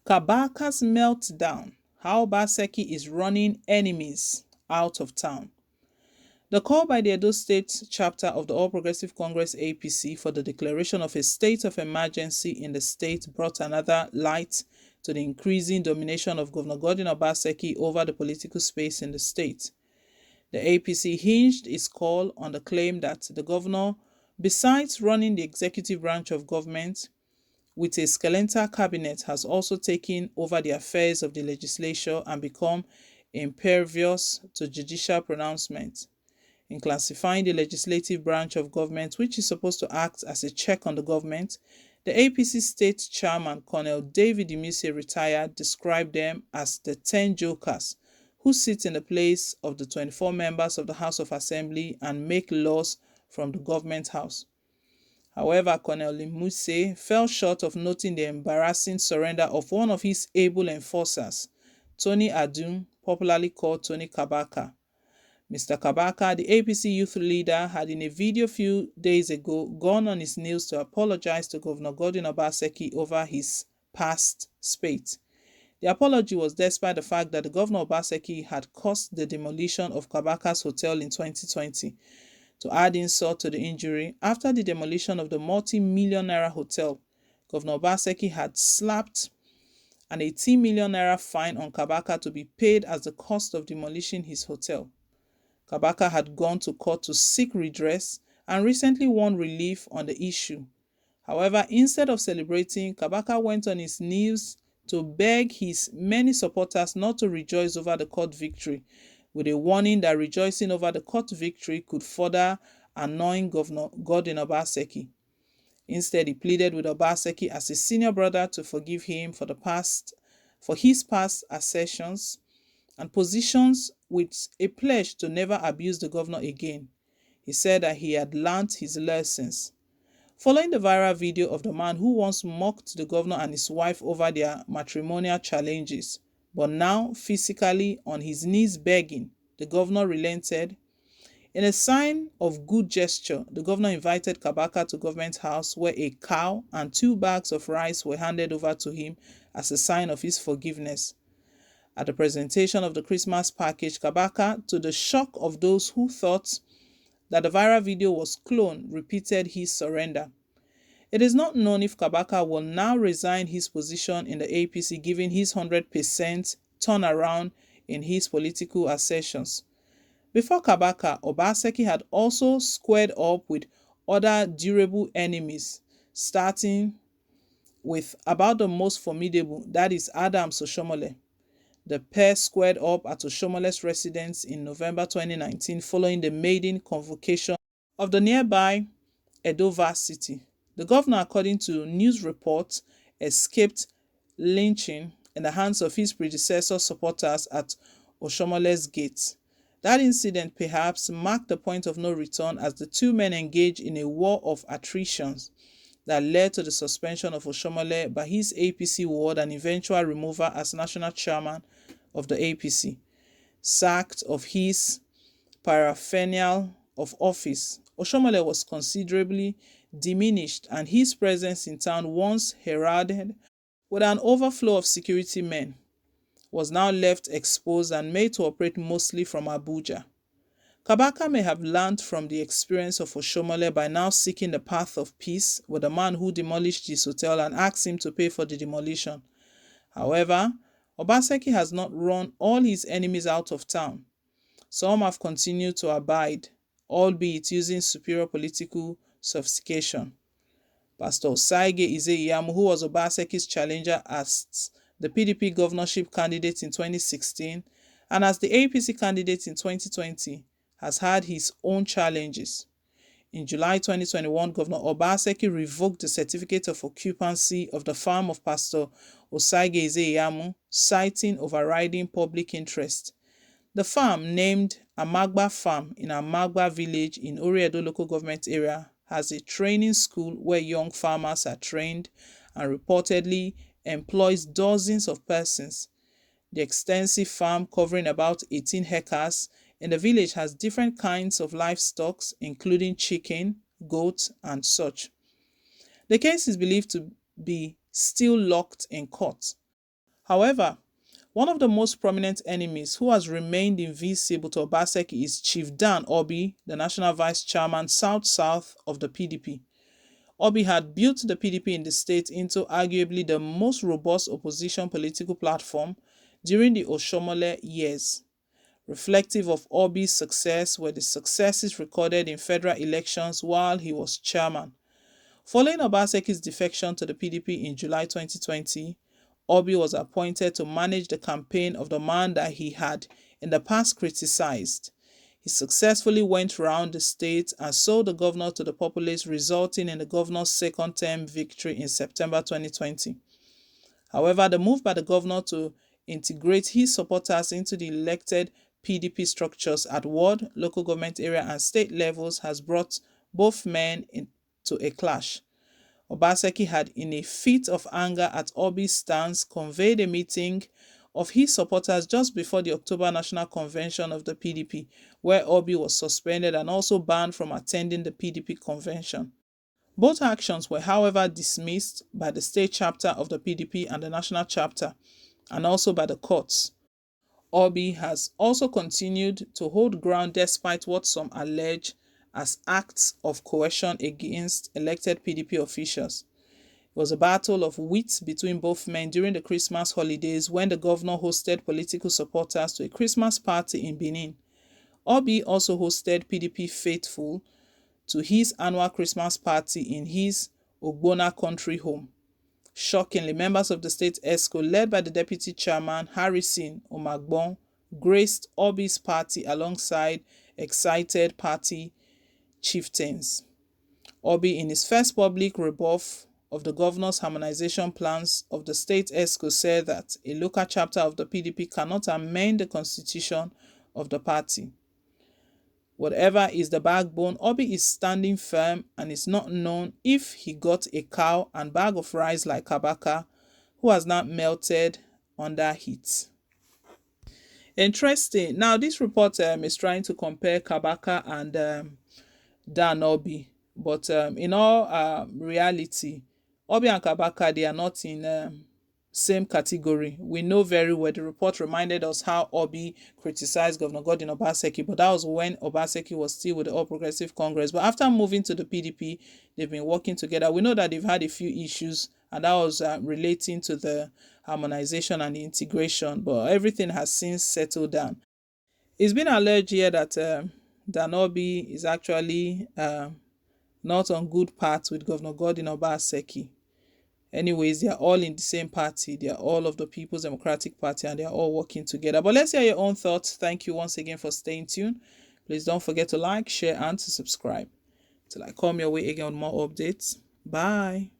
Kabaka'S meltdown, how Obaseki is running enemies out of town. The call by the Edo State chapter of the All Progressive Congress APC for the declaration of a state of emergency in the state brought another light to the increasing domination of Governor Godwin Obaseki over the political space in the state. The APC hinged its call on the claim that the governor, besides running the executive branch of government, with a skeletal cabinet, has also taken over the affairs of the legislature and become impervious to judicial pronouncements. In classifying the legislative branch of government, which is supposed to act as a check on the government, the APC state chairman, Colonel David Imise, retired, described them as the 10 jokers who sit in the place of the 24 members of the House of Assembly and make laws from the government house. However, Colonel Imise fell short of noting the embarrassing surrender of one of his able enforcers, Tony Adun, popularly called Tony Kabaka. Mr. Kabaka, the APC youth leader, had in a video a few days ago gone on his knees to apologize to Governor Godwin Obaseki over his past spate. The apology was despite the fact that the Governor Obaseki had caused the demolition of Kabaka'S hotel in 2020. To add insult to the injury, after the demolition of the multi-million naira hotel, Governor Obaseki had slapped an 18 million naira fine on Kabaka to be paid as the cost of demolishing his hotel. Kabaka had gone to court to seek redress and recently won relief on the issue. However, instead of celebrating, Kabaka went on his knees to beg his many supporters not to rejoice over the court victory, with a warning that rejoicing over the court victory could further annoy Governor Godwin Obaseki. Instead, he pleaded with Obaseki as a senior brother to forgive him for his past assertions and positions, with a pledge to never abuse the governor again. He said that he had learnt his lessons. Following the viral video of the man who once mocked the governor and his wife over their matrimonial challenges, but now physically on his knees begging, the governor relented. In a sign of good gesture, the governor invited Kabaka to Government House, where a cow and 2 bags of rice were handed over to him as a sign of his forgiveness. At the presentation of the Christmas package, Kabaka, to the shock of those who thought that the viral video was cloned, repeated his surrender. It is not known if Kabaka will now resign his position in the APC, given his 100% turnaround in his political assertions. Before Kabaka, Obaseki had also squared up with other durable enemies, starting with about the most formidable, that is Adams Oshomole. The pair squared up at Oshomole's residence in November 2019 following the maiden convocation of the nearby Edo City. The governor, according to news reports, escaped lynching in the hands of his predecessor supporters at Oshomole's gates. That incident perhaps marked the point of no return as the two men engaged in a war of attrition that led to the suspension of Oshomole by his APC ward and eventual removal as national chairman of the APC. Sacked of his paraphernalia of office, Oshomole was considerably diminished and his presence in town, once heralded with an overflow of security men, was now left exposed and made to operate mostly from Abuja. Kabaka may have learned from the experience of Oshomole by now seeking the path of peace with the man who demolished his hotel and asked him to pay for the demolition. However, Obaseki has not run all his enemies out of town. Some have continued to abide, albeit using superior political sophistication. Pastor Osaige Ize-Iyamu, who was Obaseki's challenger as the PDP governorship candidate in 2016 and as the APC candidate in 2020, has had his own challenges. In July 2021, Governor Obaseki revoked the certificate of occupancy of the farm of Pastor Osaige Ize-Iyamu, citing overriding public interest. The farm, named Amagba Farm in Amagba village in Ori-Edo local government area, has a training school where young farmers are trained and reportedly employs dozens of persons. The extensive farm, covering about 18 hectares in the village, has different kinds of livestock, including chicken, goat, and such. The case is believed to be still locked in court. However, one of the most prominent enemies who has remained invisible to Obaseki is Chief Dan Obi, the national vice chairman south-south of the PDP. Obi had built the PDP in the state into arguably the most robust opposition political platform during the Oshomole years. Reflective of Obi's success were the successes recorded in federal elections while he was chairman. Following Obaseki's defection to the PDP in July 2020, Obi was appointed to manage the campaign of the man that he had in the past criticized. He successfully went round the state and sold the governor to the populace, resulting in the governor's second-term victory in September 2020. However, the move by the governor to integrate his supporters into the elected PDP structures at ward, local government area and state levels has brought both men into a clash. Obaseki had, in a fit of anger at Obi's stance, convened a meeting of his supporters just before the October National Convention of the PDP, where Obi was suspended and also banned from attending the PDP convention. Both actions were, however, dismissed by the state chapter of the PDP and the national chapter, and also by the courts. Obi has also continued to hold ground despite what some allege as acts of coercion against elected PDP officials. It was a battle of wits between both men during the Christmas holidays when the governor hosted political supporters to a Christmas party in Benin. Obi also hosted PDP faithful to his annual Christmas party in his Ogbonna country home. Shockingly, members of the state ESCO, led by the deputy chairman Harrison Omagbon, graced Obi's party alongside excited party chieftains. Obi, in his first public rebuff of the governor's harmonization plans of the state ESCO, said that a local chapter of the PDP cannot amend the constitution of the party. Whatever is the backbone, Obi is standing firm, and it's not known if he got a cow and bag of rice like Kabaka, who has not melted under heat. Interesting. Now, this report is trying to compare Kabaka and Dan Obi, but in all reality, Obi and Kabaka, they are not in same category. We know very well. The report reminded us how Obi criticized Governor Godwin Obaseki, but that was when Obaseki was still with the All Progressive Congress. But after moving to the PDP, they've been working together. We know that they've had a few issues, and that was relating to the harmonization and the integration, but everything has since settled down. It's been alleged here that Dan Obi is actually not on good paths with Governor Godwin Obaseki. Anyways, they are all in the same party. They are all of the People's Democratic Party, and they are all working together. But let's hear your own thoughts. Thank you once again for staying tuned. Please don't forget to like, share, and to subscribe. Till I come your way again with more updates. Bye.